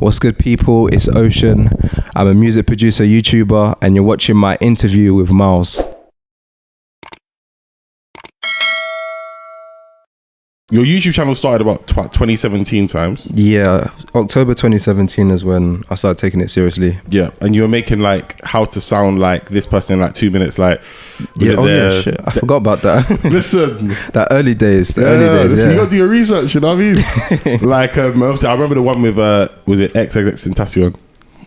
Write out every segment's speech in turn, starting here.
What's good, people? It's Ocean. I'm a music producer, YouTuber, and you're watching my interview with Myles. Your YouTube channel started about 2017 times. Yeah, October 2017 is when I started taking it seriously. Yeah, and you were making like how to sound like this person in like 2 minutes. Like, yeah, shit. I forgot about that. Listen, that early days. You got to do your research. You know what I mean? Like, obviously, I remember the one with was it XXXTentacion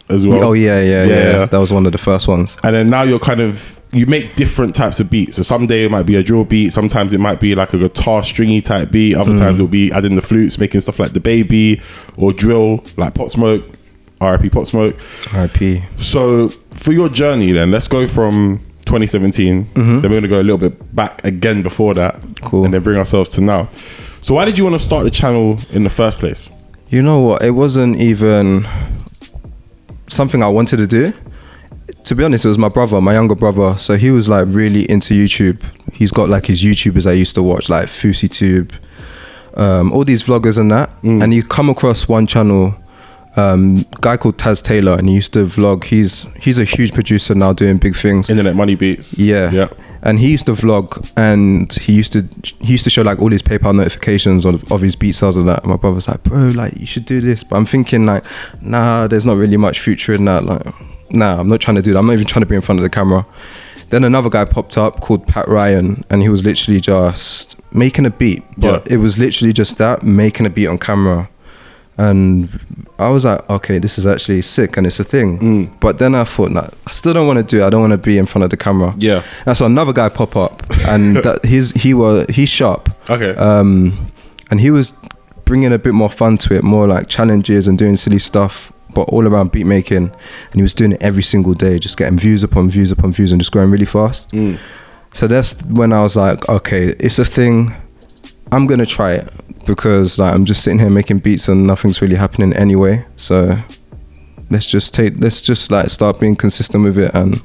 as well? Oh yeah. That was one of the first ones. And then now you make different types of beats. So someday it might be a drill beat. Sometimes it might be like a guitar stringy type beat. Other times it'll be adding the flutes, making stuff like The Baby or drill, like Pop Smoke, RIP Pop Smoke. RIP. So for your journey then, let's go from 2017. Then we're going to go a little bit back again before that. Cool. And then bring ourselves to now. So why did you want to start the channel in the first place? You know what? It wasn't even something I wanted to do. To be honest, it was my younger brother. So he was like really into YouTube. He's got like his YouTubers I used to watch, like FouseyTube, all these vloggers and that. And you come across one channel, guy called Taz Taylor, and he used to vlog. He's a huge producer now, doing big things. Internet Money Beats. Yeah. And he used to vlog, and he used to show like all his PayPal notifications of his beat sales and that. And my brother's like, bro, like you should do this. But I'm thinking like, nah, there's not really much future in that. Like, nah, I'm not trying to do that. I'm not even trying to be in front of the camera. Then another guy popped up called Pat Ryan, and he was literally just making a beat. But it was literally just that, making a beat on camera. And I was like, okay, this is actually sick, and it's a thing. But then I thought, nah, I still don't want to do it. I don't want to be in front of the camera. Yeah. And so another guy pop up, and he's sharp. Okay. And he was bringing a bit more fun to it, more like challenges and doing silly stuff, but all around beat making. And he was doing it every single day, just getting views upon views upon views, and just growing really fast. So that's when I was like, okay, it's a thing. I'm gonna try it, because like I'm just sitting here making beats and nothing's really happening anyway. So let's just like start being consistent with it and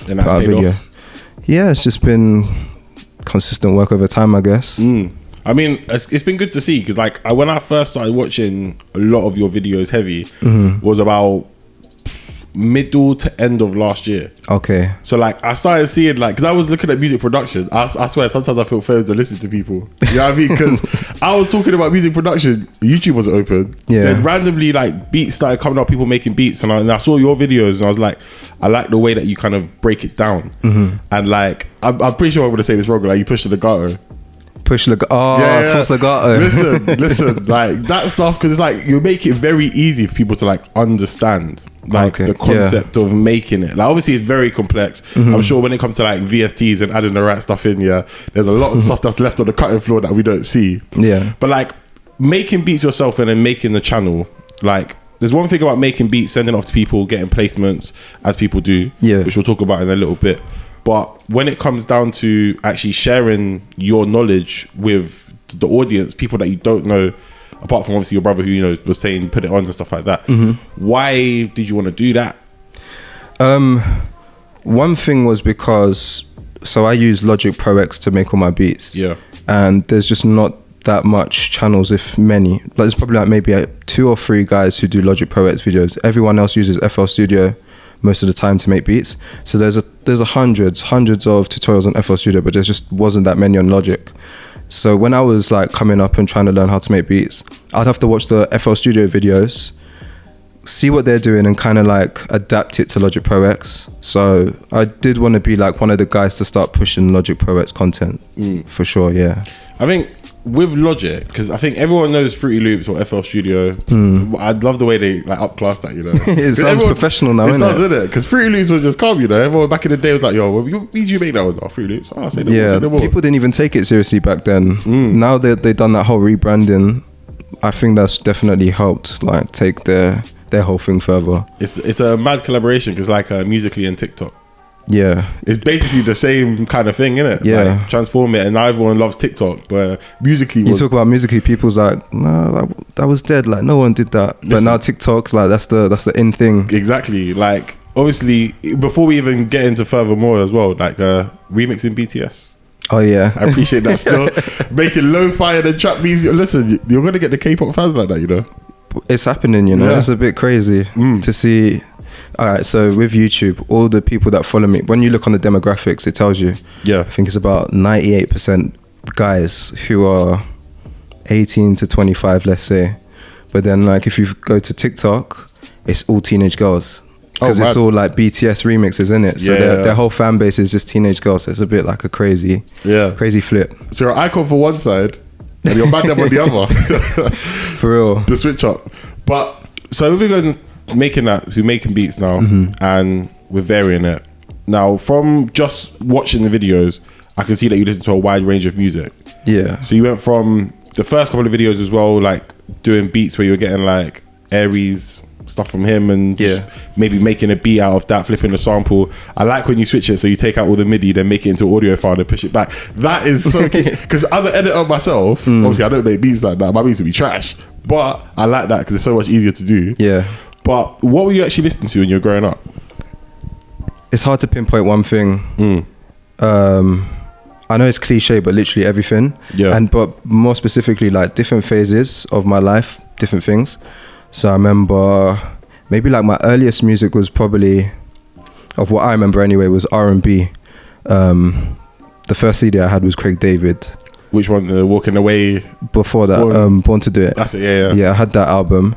that's paid off. Yeah, it's just been consistent work over time, I guess. I mean, it's been good to see, because like when I first started watching a lot of your videos heavy was about middle to end of last year. Okay. So like I started seeing like, because I was looking at music production, I swear sometimes I feel failed to listen to people, you know what I mean? Because I was talking about music production, YouTube wasn't open. Then randomly like beats started coming up, people making beats, and I saw your videos, and I was like, I like the way that you kind of break it down. And like I'm pretty sure I'm gonna say this wrong, like you push the legato. Force legato. Listen, like that stuff, because it's like you make it very easy for people to like understand like the concept of making it. Like obviously it's very complex. I'm sure when it comes to like VSTs and adding the right stuff in, there's a lot of stuff that's left on the cutting floor that we don't see. But like making beats yourself and then making the channel, like there's one thing about making beats, sending off to people, getting placements as people do, which we'll talk about in a little bit. But when it comes down to actually sharing your knowledge with the audience, people that you don't know, apart from obviously your brother who was saying put it on and stuff like that, why did you want to do that? One thing was because I use Logic Pro X to make all my beats. And there's just not that much channels, if many. Like there's probably like maybe 2 or 3 guys who do Logic Pro X videos. Everyone else uses FL Studio most of the time to make beats. So there's hundreds of tutorials on FL Studio, but there just wasn't that many on Logic. So when I was like coming up and trying to learn how to make beats, I'd have to watch the FL Studio videos, see what they're doing, and kind of like adapt it to Logic Pro X. So I did want to be like one of the guys to start pushing Logic Pro X content for sure. I think with Logic, because I think everyone knows Fruity Loops or FL Studio. I'd love the way they like upclass that, It sounds professional now, it does, isn't it? Because Fruity Loops was just calm, Everyone back in the day was like, yo, what did you make that one? Oh, Fruity Loops. Oh, say no more. People didn't even take it seriously back then. Now they've done that whole rebranding. I think that's definitely helped like take their whole thing further. It's a mad collaboration, because like Musically and TikTok. It's basically the same kind of thing, innit? Like, transform it, and now everyone loves TikTok, but Musically you talk about Musically, people's like, no, like, that was dead, like no one did that. But now TikTok's like that's the in thing. Exactly. Like obviously before we even get into further more as well, like remixing BTS. Oh yeah, I appreciate that still. Making lo-fi and trap music. Listen, you're gonna get the K-pop fans like that, it's happening, you know. It's a bit crazy to see. All right, so with YouTube, all the people that follow me, when you look on the demographics, it tells you. Yeah. I think it's about 98% guys who are 18 to 25, let's say. But then, like, if you go to TikTok, it's all teenage girls. Because it's all like BTS remixes, isn't it? So their whole fan base is just teenage girls. So it's a bit like a crazy flip. So you're an icon for one side, and you're bad on the other. For real. The switch up. But so we're going we're making beats now, and we're varying it. Now, from just watching the videos, I can see that you listen to a wide range of music. Yeah. So you went from the first couple of videos as well, like doing beats where you were getting like Enquiries stuff from him and just maybe making a beat out of that, flipping a sample. I like when you switch it, so you take out all the MIDI, then make it into an audio file and push it back. That is so key. Because as an editor myself, obviously I don't make beats like that. My beats would be trash, but I like that because it's so much easier to do. Yeah. But what were you actually listening to when you were growing up? It's hard to pinpoint one thing. I know it's cliche, but literally everything. Yeah. But more specifically, like different phases of my life, different things. So I remember maybe like my earliest music was probably, of what I remember anyway, was R&B. The first CD I had was Craig David. Which one? The Walking Away? Before that, Born to Do It. That's it, Yeah, I had that album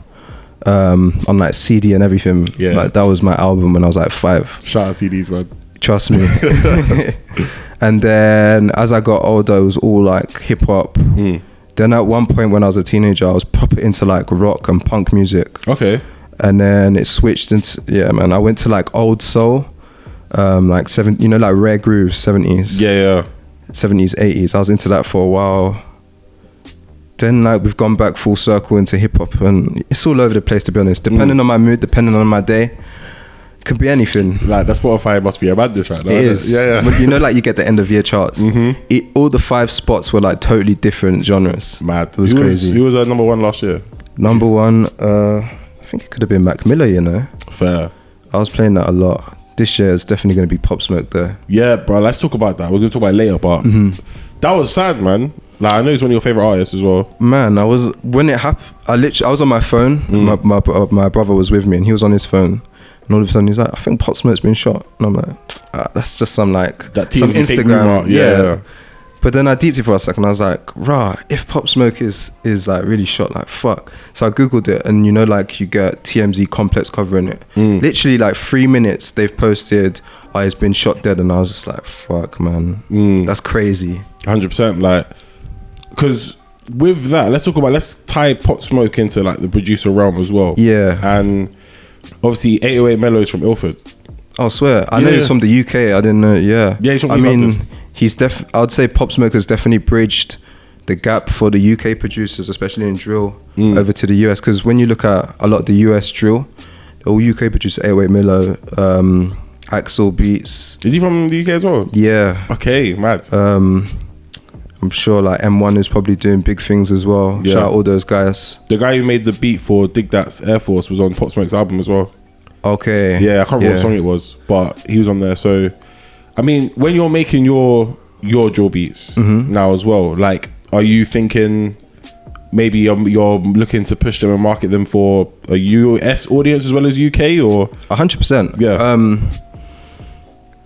on like CD and everything. Yeah. Like that was my album when I was like 5. Shout out CDs, man. Trust me. And then as I got older, it was all like hip hop. Then at one point when I was a teenager, I was proper into like rock and punk music. Okay. And then it switched into, I went to like old soul, like like rare grooves, 70s. Yeah. 70s, 80s. I was into that for a while. Then like we've gone back full circle into hip hop, and it's all over the place, to be honest. Depending on my mood, depending on my day. Could be anything. Like that Spotify must be a madness right now. It is. Yeah. But you know, like you get the end of year charts. All the 5 spots were like totally different genres. Mad. It was crazy. Who was number 1 last year? Number 1, I think it could have been Mac Miller, you know. Fair. I was playing that a lot. This year is definitely going to be Pop Smoke there. Yeah, bro. Let's talk about that. We're going to talk about it later, but that was sad, man. Like, I know he's one of your favorite artists as well. Man, when it happened, I was on my phone. My brother was with me and he was on his phone. And all of a sudden he's like, I think Pop Smoke's been shot. And I'm like, that's just some like that some Instagram. Yeah. But then I deeped it for a second. I was like, if Pop Smoke is like really shot, like fuck. So I googled it, and you know, like you get TMZ Complex covering it. Literally like 3 minutes they've posted, he's been shot dead, and I was just like, fuck, man, that's crazy. 100%. Like, because with that, let's tie Pop Smoke into like the producer realm as well. Yeah. And obviously 808 Mellows from Ilford. I swear, I know he's from the UK. I didn't know. Yeah, he's from I'd say Pop Smoke has definitely bridged the gap for the UK producers, especially in drill, over to the US. Because when you look at a lot of the US drill, all UK producers, 808 Mellow, Axel Beats. Is he from the UK as well? Yeah. Okay, mad. I'm sure like M1 is probably doing big things as well. Shout out all those guys. The guy who made the beat for Dig That's Air Force was on Pop Smoke's album as well. Okay. Yeah, I can't remember what song it was, but he was on there. So, I mean, when you're making your drill beats now as well, like, are you thinking maybe you're looking to push them and market them for a US audience as well as UK, or 100%? Yeah.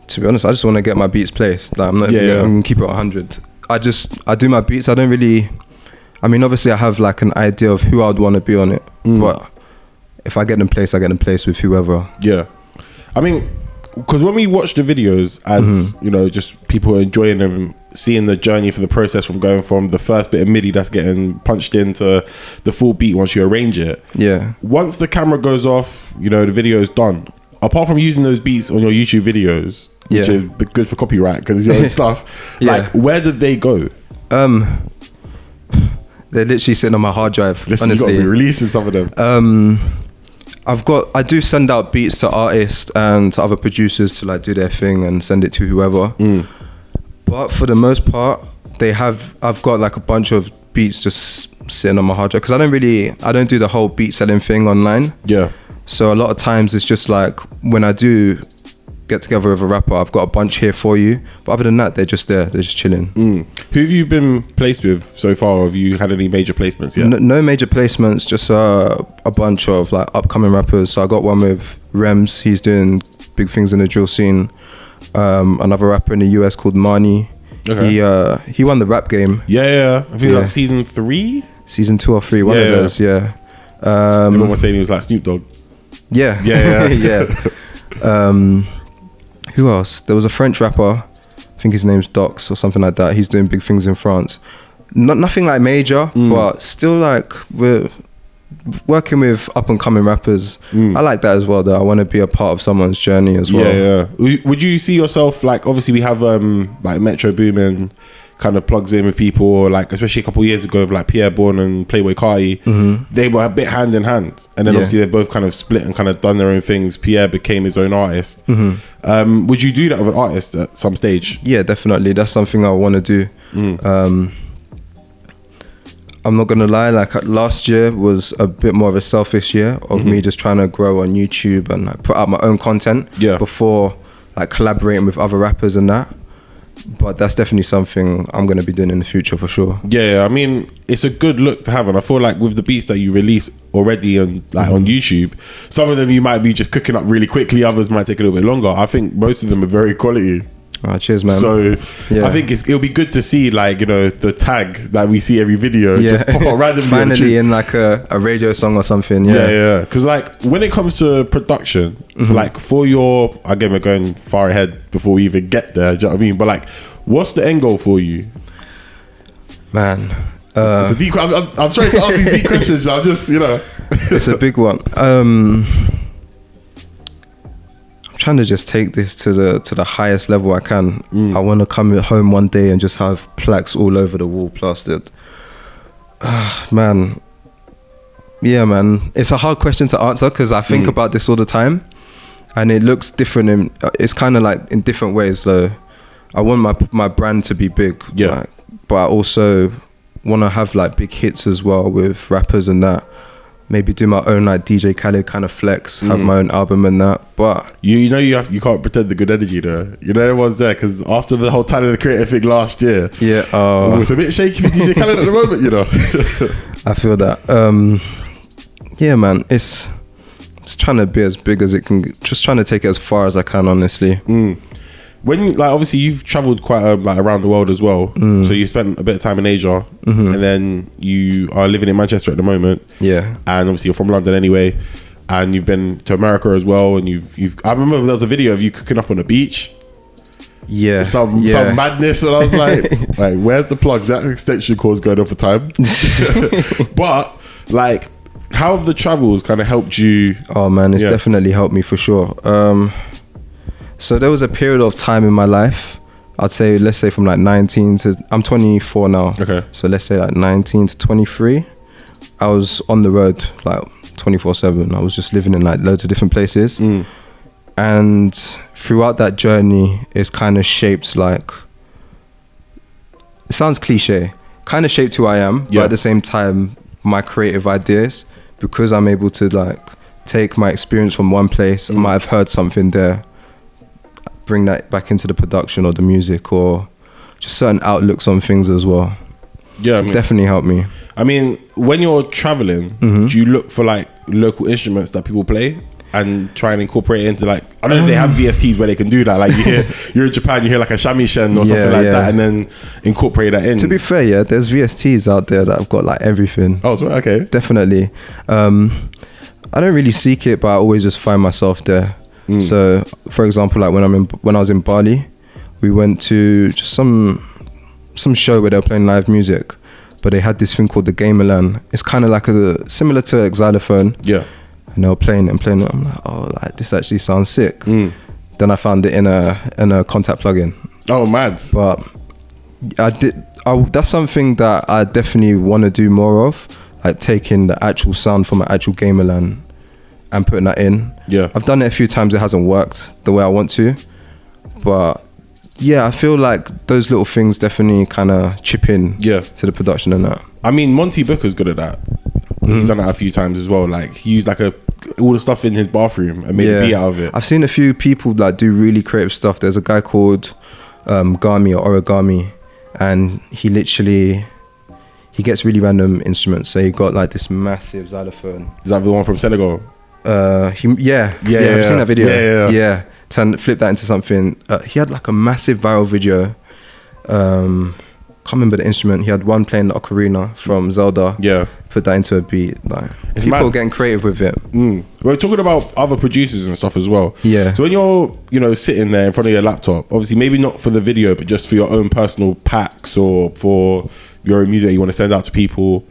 To be honest, I just want to get my beats placed. Like, I'm gonna keep it 100. I do my beats. I don't really. I mean, obviously, I have like an idea of who I'd want to be on it, but if I get them placed, I get them placed with whoever. Yeah, I mean, because when we watch the videos, as you know, just people enjoying them, seeing the journey for the process from going from the first bit of MIDI that's getting punched into the full beat once you arrange it. Yeah. Once the camera goes off, you know, the video is done. Apart from using those beats on your YouTube videos, which is good for copyright because your own stuff. Like, where did they go? They're literally sitting on my hard drive. Listen, honestly, you got to be releasing some of them. I do send out beats to artists and to other producers to like do their thing and send it to whoever. But for the most part, I've got like a bunch of beats just sitting on my hard drive because I don't do the whole beat selling thing online. Yeah. So a lot of times it's just like when I do get together with a rapper, I've got a bunch here for you. But other than that, they're just there. They're just chilling. Who have you been placed with so far? Have you had any major placements yet? No major placements, just a bunch of like upcoming rappers. So I got one with Rems. He's doing big things in the drill scene. Another rapper in the US called Marnie. Okay. He won the rap game. Yeah. I think like season 3? Season 2 or 3, one of those, Everyone was saying he was like Snoop Dogg. Yeah. Who else? There was a French rapper, I think his name's Dox or something like that. He's doing big things in France. Nothing like major, but still like we're working with up and coming rappers. I like that as well though. I want to be a part of someone's journey as well. Would you see yourself like, obviously we have like Metro Boomin kind of plugs in with people, or like especially a couple of years ago with like Pierre Bourne and Playboy Carti, they were a bit hand in hand, and then obviously they both kind of split and kind of done their own things. Pierre became his own artist. Would you do that with an artist at some stage? Yeah, definitely. That's something I want to do. I'm not gonna lie, like last year was a bit more of a selfish year of me just trying to grow on YouTube and like put out my own content before like collaborating with other rappers and that. But that's definitely something I'm going to be doing in the future for sure. I mean, it's a good look to have, and I feel like with the beats that you release already on like on YouTube, some of them you might be just cooking up really quickly, others might take a little bit longer. I think most of them are very quality. Cheers, man. So I think it'll be good to see, like, you know, the tag that we see every video just pop up randomly finally in like a radio song or something. Because like when it comes to production, like for your, again, we're going far ahead before we even get there, do you know what I mean? But like, what's the end goal for you, man? It's a deep, I'm trying to ask these deep questions. I'm just, you know, it's a big one. Trying to just take this to the highest level I can. I want to come home one day and just have plaques all over the wall plastered. Man, it's a hard question to answer because I think about this all the time, and it looks different. It's kind of like in different ways though. I want my brand to be big, like, but I also want to have like big hits as well with rappers and that. Maybe do my own like DJ Khaled kind of flex, have my own album and that. But you know you can't pretend the good energy though. You know everyone's there because after the whole Tyler the Creator thing last year, it's a bit shaky for DJ Khaled at the moment, you know. I feel that. Man, it's trying to be as big as it can. Just trying to take it as far as I can, honestly. When like obviously you've traveled quite like around the world as well, so you spent a bit of time in Asia, and then you are living in Manchester at the moment, and obviously you're from London anyway, and you've been to America as well, and you've I remember there was a video of you cooking up on the beach, some madness, and I was like where's the plugs? That extension cord's going on for time. But like, how have the travels kind of helped you? Oh man, it's definitely helped me for sure. So there was a period of time in my life, let's say from like 19 to, I'm 24 now. Okay. So let's say like 19 to 23, I was on the road like 24/7. I was just living in like loads of different places. And throughout that journey, it's kind of shaped like, it sounds cliche, kind of shaped who I am, but at the same time, my creative ideas, because I'm able to like take my experience from one place, I might have heard something there, bring that back into the production or the music or just certain outlooks on things as well. I mean, definitely helped me. I mean, when you're traveling, do you look for like local instruments that people play and try and incorporate it into like, I don't know if they have VSTs where they can do that, like you hear, you're in Japan, you hear like a shamisen or something like that, and then incorporate that in. To be fair, there's VSTs out there that have got like everything. Oh, so okay. Definitely. I don't really seek it, but I always just find myself there. So, for example, like when I was in Bali, we went to just some show where they were playing live music, but they had this thing called the Gamelan. It's kind of like similar to a xylophone. Yeah. And they were playing it. I'm like, oh, like this actually sounds sick. Then I found it in a contact plugin. Oh, mad. But that's something that I definitely want to do more of, like taking the actual sound from an actual Gamelan and putting that in. Yeah. I've done it a few times. It hasn't worked the way I want to. But yeah, I feel like those little things definitely kind of chip in to the production and that. I mean, Monty Booker's good at that. He's done that a few times as well. Like he used like a all the stuff in his bathroom and made a beat out of it. I've seen a few people that do really creative stuff. There's a guy called Gami or Origami, and he gets really random instruments. So he got like this massive xylophone. Is that the one from Senegal? I've seen that video. Yeah. Flip that into something. He had like a massive viral video. Can't remember the instrument. He had one playing the ocarina from Zelda. Yeah. Put that into a beat. Like, people are getting creative with it. We're talking about other producers and stuff as well. Yeah. So when you're, sitting there in front of your laptop, obviously maybe not for the video, but just for your own personal packs or for your own music you want to send out to people.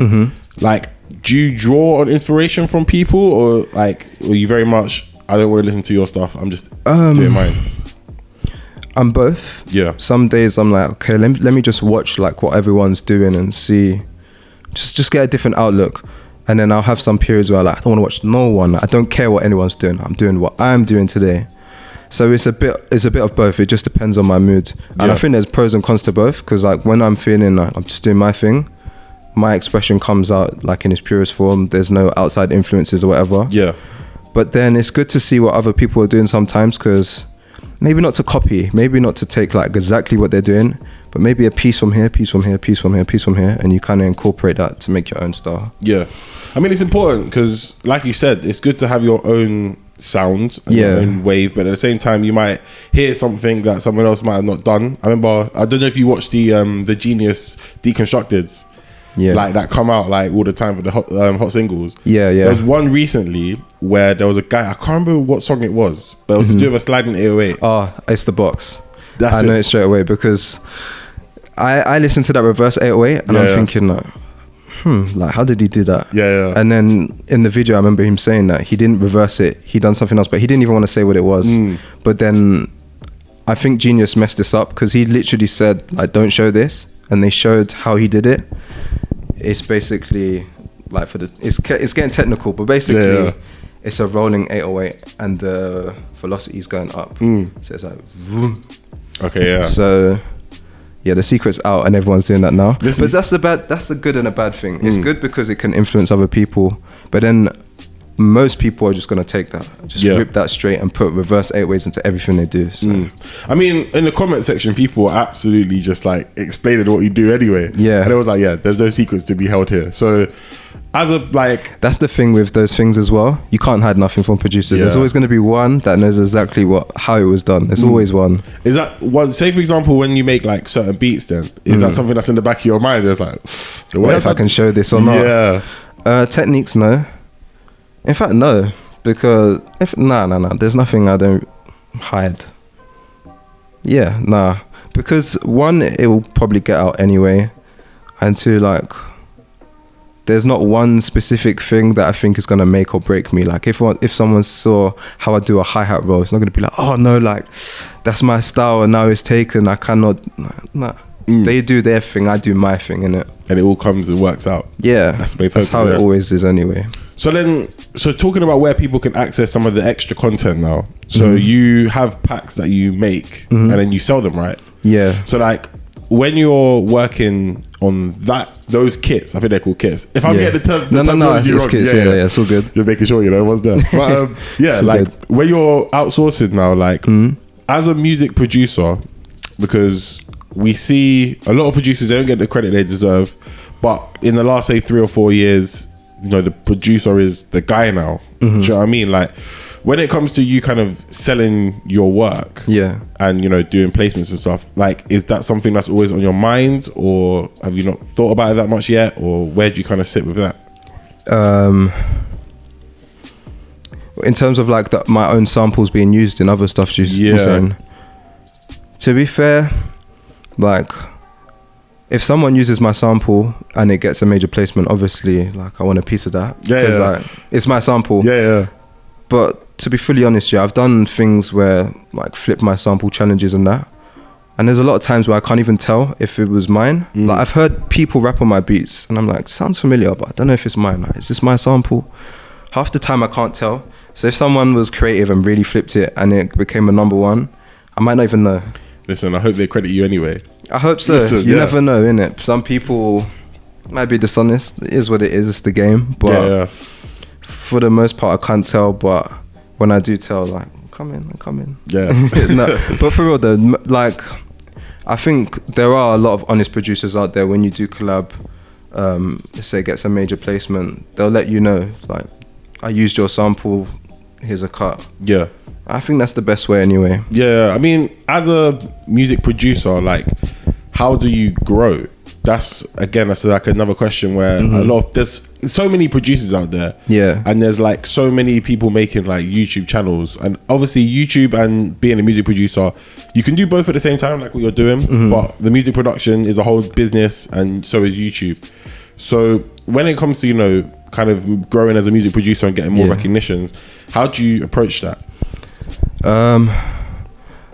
Like, do you draw on inspiration from people, or like, are you very much, I don't want to listen to your stuff, I'm just doing mine? I'm both. Yeah. Some days I'm like, okay, let me just watch like what everyone's doing and see, just get a different outlook. And then I'll have some periods where I don't want to watch no one. I don't care what anyone's doing. I'm doing what I'm doing today. So it's a bit of both. It just depends on my mood. And I think there's pros and cons to both, because like when I'm feeling like I'm just doing my thing, my expression comes out like in its purest form. There's no outside influences or whatever. Yeah. But then it's good to see what other people are doing sometimes, because maybe not to copy, maybe not to take like exactly what they're doing, but maybe a piece from here, piece from here, piece from here, piece from here, and you kind of incorporate that to make your own style. Yeah. I mean, it's important because, like you said, it's good to have your own sound and your own wave, but at the same time, you might hear something that someone else might have not done. I remember, I don't know if you watched the Genius Deconstructed. Yeah, like that come out like all the time for the hot singles. Yeah. There was one recently where there was a guy, I can't remember what song it was, but it was to do with a sliding 808. Oh, it's the box. I know it straight away, because I listened to that reverse 808 and I'm thinking like, like how did he do that? Yeah. And then in the video, I remember him saying that he didn't reverse it. He done something else, but he didn't even want to say what it was. But then I think Genius messed this up, because he literally said like, don't show this, and they showed how he did it. It's basically like it's getting technical, but basically it's a rolling 808 and the velocity is going up. So it's like vroom. Okay, yeah. So yeah, the secret's out and everyone's doing that now. That's the good and a bad thing. It's good because it can influence other people, but then most people are just going to take that, rip that straight and put reverse 808s into everything they do. So. I mean, in the comment section, people are absolutely just like explaining what you do anyway. Yeah. And it was like, there's no secrets to be held here. So as a that's the thing with those things as well. You can't hide nothing from producers. There's always going to be one that knows exactly how it was done. There's always one. Is that one? Say for example, when you make like certain beats, then is that something that's in the back of your mind? There's like, what if I can show this or not? Yeah. Techniques, no. In fact, no, because there's nothing I don't hide. Yeah, nah, because one, it will probably get out anyway, and two, like, there's not one specific thing that I think is gonna make or break me. Like, if someone saw how I do a hi-hat roll, it's not gonna be like, oh no, like that's my style and now it's taken. I cannot. Nah. They do their thing, I do my thing, innit? And it all comes and works out. Yeah, that's how it always is anyway. So talking about where people can access some of the extra content now. So you have packs that you make and then you sell them, right? Yeah. So like when you're working on those kits, I think they're called kits. If I'm getting the terminology it's wrong, kits, yeah, it's all good. You're making sure what's there. But like good. When you're outsourcing now, like as a music producer, because we see a lot of producers, they don't get the credit they deserve, but in the last say 3 or 4 years, the producer is the guy now. Do you know what I mean? Like when it comes to you kind of selling your work, and doing placements and stuff, like is that something that's always on your mind, or have you not thought about it that much yet, or where do you kind of sit with that? In terms of like my own samples being used in other stuff, you're saying? To be fair, like if someone uses my sample and it gets a major placement, obviously like I want a piece of that. Like, it's my sample. But to be fully honest, I've done things where like flip my sample challenges and that, and there's a lot of times where I can't even tell if it was mine. Like I've heard people rap on my beats and I'm like, sounds familiar, but I don't know if it's mine. Like, is this my sample? Half the time I can't tell. So if someone was creative and really flipped it and it became a number one, I might not even know. Listen, I hope they credit you anyway. I hope so. You never know, innit? Some people might be dishonest. It is what it is. It's the game. But For the most part, I can't tell, but when I do tell, like, come in. Yeah. No, but for real though, like, I think there are a lot of honest producers out there. When you do collab, let's say get some major placement, they'll let you know, like, I used your sample, here's a cut. Yeah. I think that's the best way anyway. Yeah, I mean, as a music producer, like, how do you grow? That's like another question where there's so many producers out there. Yeah. And there's like so many people making like YouTube channels. And obviously YouTube and being a music producer, you can do both at the same time, like what you're doing. But the music production is a whole business, and so is YouTube. So when it comes to, you know, kind of growing as a music producer and getting more recognition, how do you approach that?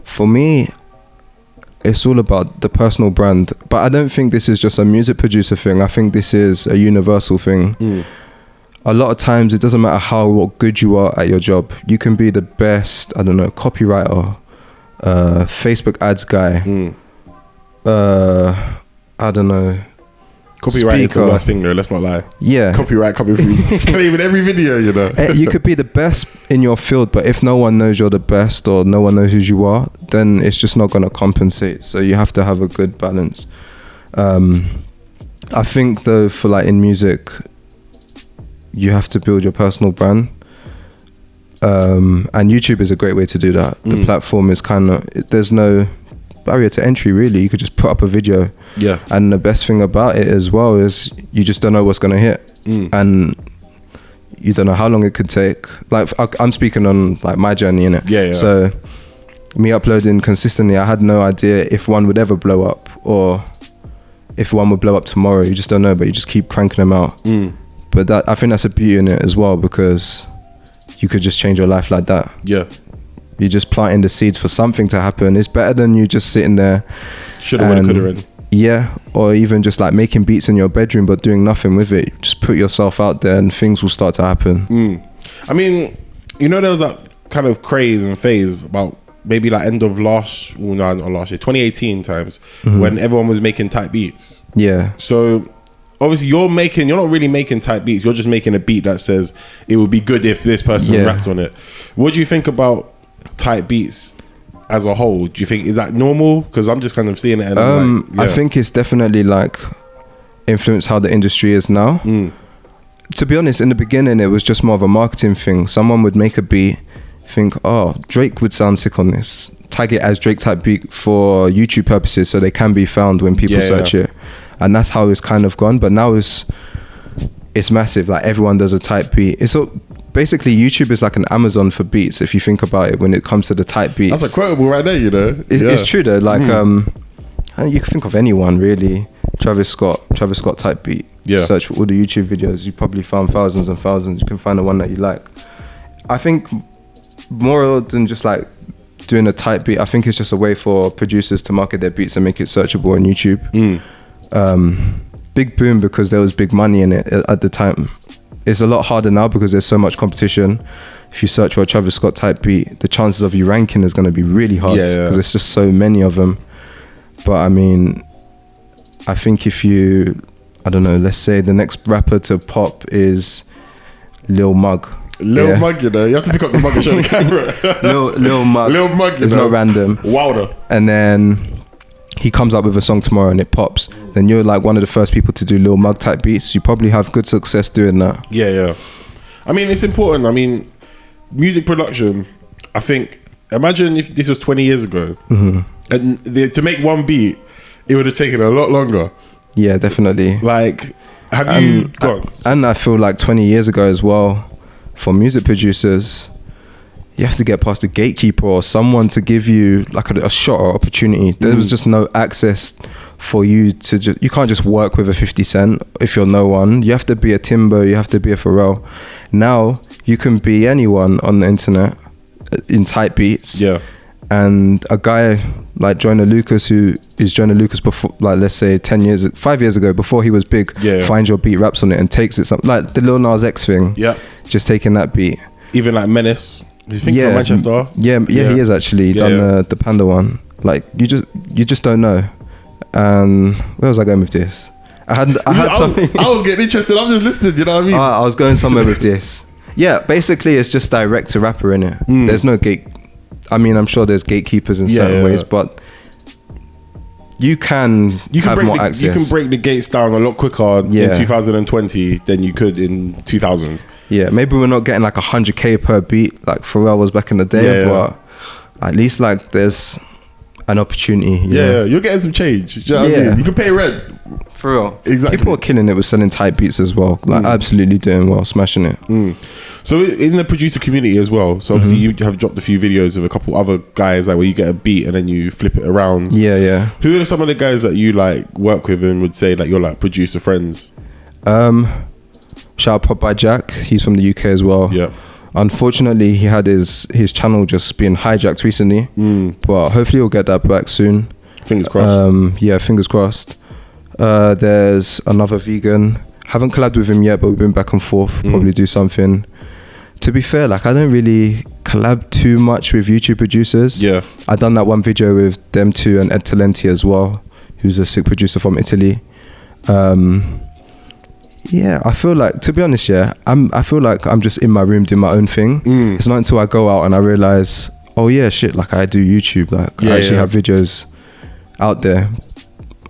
For me, it's all about the personal brand, but I don't think this is just a music producer thing. I think this is a universal thing. A lot of times it doesn't matter how good you are at your job. You can be the best, I don't know, copywriter, Facebook ads guy, I don't know, copyright is the worst thing though, let's not lie. Yeah. Copyright coming through. Can't even every video, you know. You could be the best in your field, but if no one knows you're the best or no one knows who you are, then it's just not going to compensate. So you have to have a good balance. I think though, for like in music, you have to build your personal brand. And YouTube is a great way to do that. The platform is kind of, there's no barrier to entry really. You could just put up a video. Yeah. And the best thing about it as well is you just don't know what's going to hit. And you don't know how long it could take. Like, I'm speaking on like my journey, innit? Yeah. So me uploading consistently, I had no idea if one would ever blow up or if one would blow up tomorrow. You just don't know, but you just keep cranking them out. But that, I think that's a beauty in it as well, because you could just change your life like that. Yeah. You're just planting the seeds for something to happen. It's better than you just sitting there. Shoulda, woulda, coulda. Yeah, or even just like making beats in your bedroom but doing nothing with it. Just put yourself out there and things will start to happen. I mean, you know, there was that kind of craze and phase about maybe like end of not last year, 2018 times, when everyone was making type beats. Yeah. So obviously you're not really making type beats. You're just making a beat that says it would be good if this person rapped on it. What do you think about type beats as a whole? Do you think, is that normal? Because I'm just kind of seeing it and I think it's definitely like influenced how the industry is now. To be honest, in the beginning it was just more of a marketing thing. Someone would make a beat, think, oh, Drake would sound sick on this, tag it as Drake type beat for YouTube purposes so they can be found when people search it. And that's how it's kind of gone. But now it's massive, like everyone does a type beat. It's all, basically YouTube is like an Amazon for beats if you think about it when it comes to the type beats. That's a quotable right there, you know. It's true though, like you can think of anyone really. Travis Scott type beat. Search for all the YouTube videos, you probably found thousands and thousands. You can find the one that you like. I think more than just like doing a type beat, I think it's just a way for producers to market their beats and make it searchable on YouTube. Big boom because there was big money in it at the time. It's a lot harder now because there's so much competition. If you search for a Travis Scott type beat, the chances of you ranking is going to be really hard because there's just so many of them. But I mean, I think if you, I don't know, let's say the next rapper to pop is Lil Mug. Lil Mug, you know, you have to pick up the mug and show the camera. Lil Mug. Lil Mug, it's not random. Wilder. And then he comes up with a song tomorrow and it pops. Then you're like one of the first people to do Lil Mug type beats. You probably have good success doing that. Yeah. I mean, it's important. I mean, music production, I think, imagine if this was 20 years ago and to make one beat, it would have taken a lot longer. Yeah, definitely. Like, have you gone? And I feel like 20 years ago as well, for music producers, you have to get past a gatekeeper or someone to give you like a shot or opportunity. There was just no access for you to just, you can't just work with a 50 Cent if you're no one. You have to be a Timbo, you have to be a Pharrell. Now you can be anyone on the internet in type beats. Yeah. And a guy like Joyner Lucas, who is Joyner Lucas before, like let's say 5 years ago, before he was big, finds your beat, raps on it and takes it, like the Lil Nas X thing. Yeah. Just taking that beat. Even like Menace. You think from Manchester? Yeah, he is actually done the Panda one. Like you just don't know. And where was I going with this? I had something. I was getting interested. I'm just listening. You know what I mean? I was going somewhere with this. Yeah, basically it's just direct to rapper, innit? There's no gate. I mean, I'm sure there's gatekeepers in certain ways, but you can have more access. You can break the gates down a lot quicker in 2020 than you could in 2000s. Yeah, maybe we're not getting like 100k per beat like Pharrell was back in the day, but at least like there's an opportunity. You're getting some change. Do you know what I mean? You can pay rent. For real. Exactly. People are killing it with selling tight beats as well. Like absolutely doing well, smashing it. So in the producer community as well, so obviously you have dropped a few videos of a couple other guys like where you get a beat and then you flip it around. Yeah. Who are some of the guys that you like work with and would say like you're like producer friends? Shout out Pop by Jack. He's from the UK as well. Yeah. Unfortunately, he had his channel just being hijacked recently, but hopefully he'll get that back soon. Fingers crossed. Yeah, fingers crossed. There's another vegan. Haven't collabed with him yet, but we've been back and forth. Probably do something. To be fair, like I don't really collab too much with YouTube producers. Yeah. I done that one video with them two and Ed Talenti as well, who's a sick producer from Italy. Yeah, I feel like, to be honest, I feel like I'm just in my room doing my own thing. It's not until I go out and I realize, oh yeah, shit, like I do YouTube, like I actually have videos out there.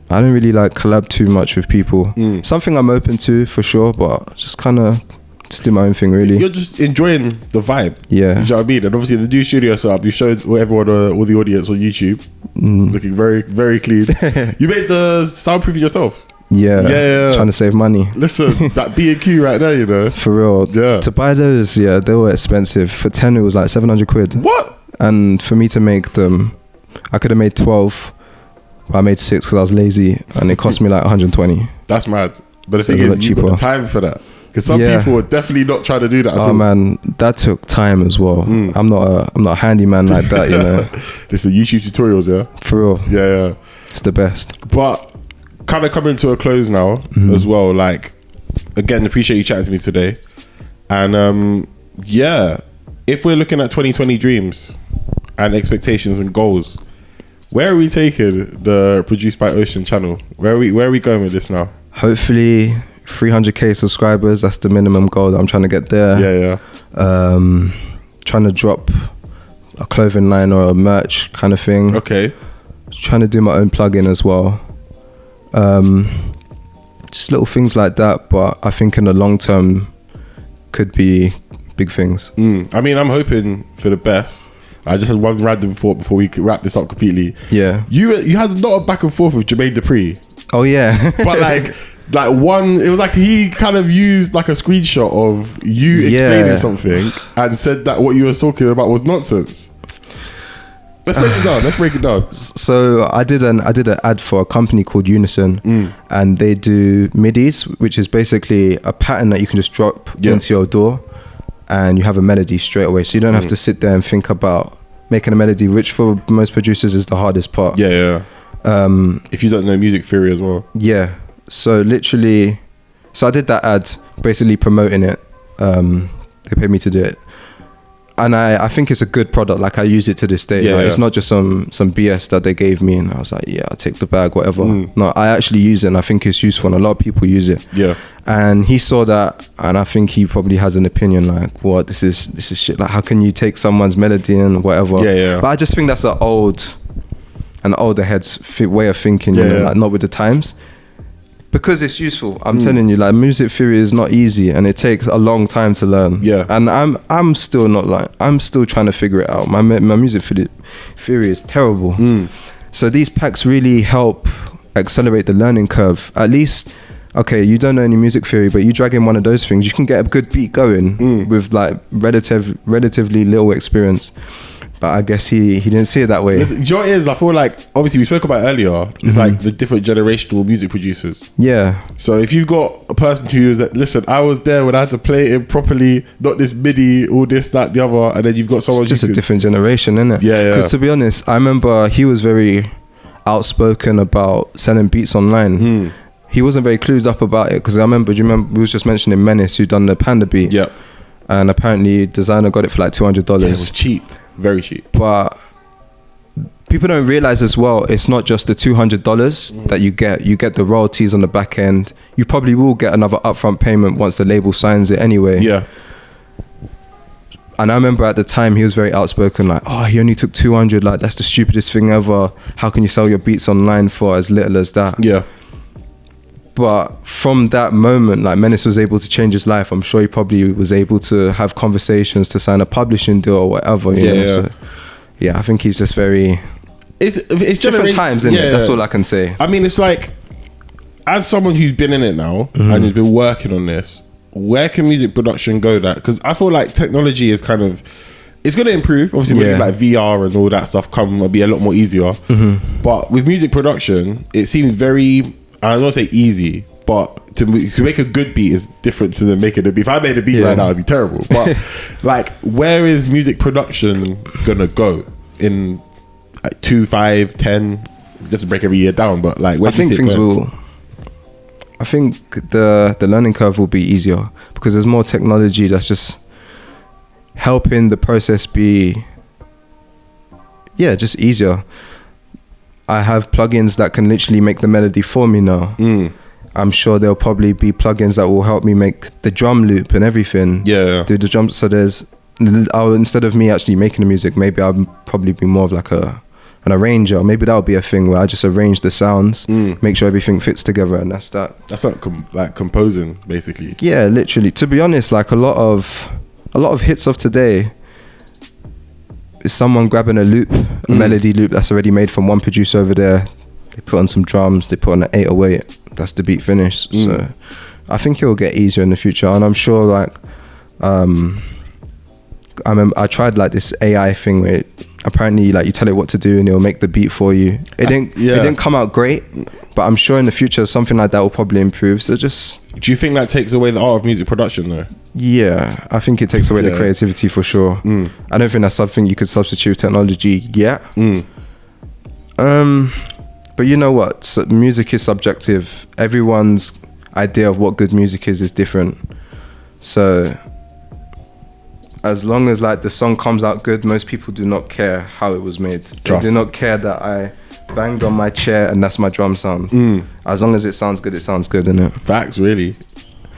I don't really like collab too much with people. Something I'm open to for sure, but just kind of just do my own thing, really. You're just enjoying the vibe. Yeah. You know what I mean? And obviously the new studio setup, you showed everyone, all the audience on YouTube, looking very, very clean. You made the soundproofing yourself. Yeah. Trying to save money. Listen, that B&Q right there, you know. For real. Yeah. To buy those, they were expensive. For 10, it was like 700 quid. What? And for me to make them, I could have made 12, but I made 6 because I was lazy, and it cost me like 120. That's mad. But the thing is, you got the time for that. Because some people are definitely not trying to do that at all. Oh man, that took time as well. I'm not a handyman like that, you know. Listen, YouTube tutorials, yeah? For real. Yeah. It's the best. But kind of coming to a close now as well. Like, again, appreciate you chatting to me today. And if we're looking at 2020 dreams and expectations and goals, where are we taking the Produced by Ocean channel? Where are we going with this now? Hopefully 300k subscribers. That's the minimum goal that I'm trying to get there. Trying to drop a clothing line or a merch kind of thing. Okay. Trying to do my own plugin as well. Just little things like that, but I think in the long term could be big things. I mean, I'm hoping for the best. I just had one random thought before we could wrap this up completely. Yeah. You had a lot of back and forth with Jermaine Dupri. Oh yeah. But like one, it was like he kind of used like a screenshot of you explaining something and said that what you were talking about was nonsense. Let's break it down. So I did an ad for a company called Unison, and they do midis, which is basically a pattern that you can just drop into your door, and you have a melody straight away. So you don't have to sit there and think about making a melody, which for most producers is the hardest part. If you don't know music theory as well. So literally, I did that ad, basically promoting it. They paid me to do it. And I think it's a good product. Like I use it to this day. It's not just some BS that they gave me and I was like, I'll take the bag, whatever. No, I actually use it and I think it's useful and a lot of people use it. And he saw that and I think he probably has an opinion like, what, this is shit. Like how can you take someone's melody and whatever? But I just think that's an older head's way of thinking, you know, like not with the times. Because it's useful. I'm telling you, like music theory is not easy and it takes a long time to learn. And I'm still trying to figure it out. My music theory is terrible. So these packs really help accelerate the learning curve. At least, okay, you don't know any music theory, but you drag in one of those things, you can get a good beat going with like relatively little experience. But I guess he didn't see it that way. Listen, you know what it is? I feel like, obviously we spoke about it earlier, it's like the different generational music producers. So if you've got a person who is that, listen, I was there when I had to play it properly, not this MIDI, all this, that, the other, and then you've got someone it's just a different generation, isn't it? Because to be honest, I remember he was very outspoken about selling beats online. He wasn't very clued up about it because I remember, do you remember we was just mentioning Menace who done the Panda beat? And apparently Designer got it for like $200. It was cheap. Very cheap. But people don't realize as well, it's not just the $200 that you get the royalties on the back end. You probably will get another upfront payment once the label signs it anyway. And I remember at the time he was very outspoken, like, oh, he only took 200, like that's the stupidest thing ever. How can you sell your beats online for as little as that? Yeah. But from that moment, like Menace was able to change his life. I'm sure he probably was able to have conversations to sign a publishing deal or whatever. You know? So, yeah, I think he's just very... It's different times, isn't it? That's all I can say. I mean, it's like, as someone who's been in it now and who's been working on this, where can music production go that? Because I feel like technology is kind of... It's going to improve. Obviously, when like VR and all that stuff come, it'll be a lot more easier. But with music production, it seems very... I don't want to say easy, but to make a good beat is different to making a beat. If I made a beat right now, it'd be terrible. But like, where is music production gonna go in 2, 5, 10? Just to break every year down, but like, where do you see things will? I think the learning curve will be easier because there's more technology that's just helping the process be, just easier. I have plugins that can literally make the melody for me now. I'm sure there'll probably be plugins that will help me make the drum loop and everything. Do the drums. So instead of me actually making the music, maybe I'll probably be more of like an arranger. Maybe that'll be a thing where I just arrange the sounds, make sure everything fits together, and that's that. That's like composing, basically. Yeah, literally. To be honest, like a lot of hits of today is someone grabbing a loop, a melody loop that's already made from one producer over there. They put on some drums, they put on an 808, that's the beat finished. So I think it will get easier in the future. And I'm sure like, I tried like this AI thing where apparently like you tell it what to do and it'll make the beat for you. It didn't come out great, but I'm sure in the future something like that will probably improve. So just... Do you think that takes away the art of music production though? Yeah, I think it takes away the creativity for sure. I don't think that's something you could substitute with technology yet. But you know what? So music is subjective. Everyone's idea of what good music is different. So as long as like the song comes out good, most people do not care how it was made. They do not care that I banged on my chair and that's my drum sound. As long as it sounds good, innit? Facts, really.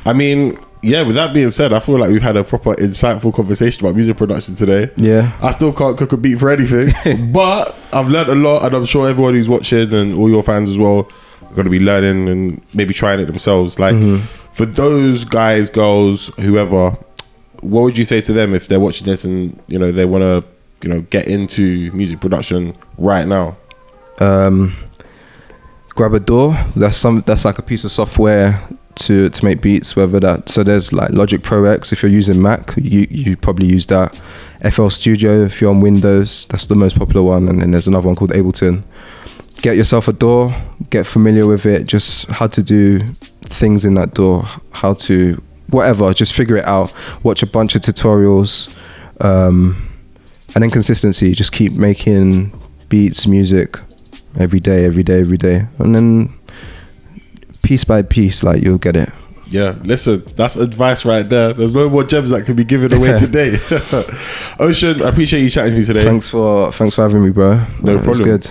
I mean... Yeah, with that being said, I feel like we've had a proper insightful conversation about music production today. Yeah. I still can't cook a beat for anything, but I've learned a lot, and I'm sure everyone who's watching and all your fans as well are going to be learning and maybe trying it themselves. Like, for those guys, girls, whoever, what would you say to them if they're watching this and, you know, they want to, you know, get into music production right now? Grab a DAW. That's like a piece of software to make beats, whether that, so there's like Logic Pro X. If you're using Mac, you probably use that. FL Studio if you're on Windows, that's the most popular one. And then there's another one called Ableton. Get yourself a DAW, get familiar with it, just how to do things in that DAW, how to whatever, just figure it out. Watch a bunch of tutorials, and then consistency. Just keep making beats, music every day, and then piece by piece, like, you'll get it. Yeah, listen, that's advice right there. There's no more gems that can be given away today. Ocean, I appreciate you chatting to me today. Thanks for having me, bro. No problem. It was good.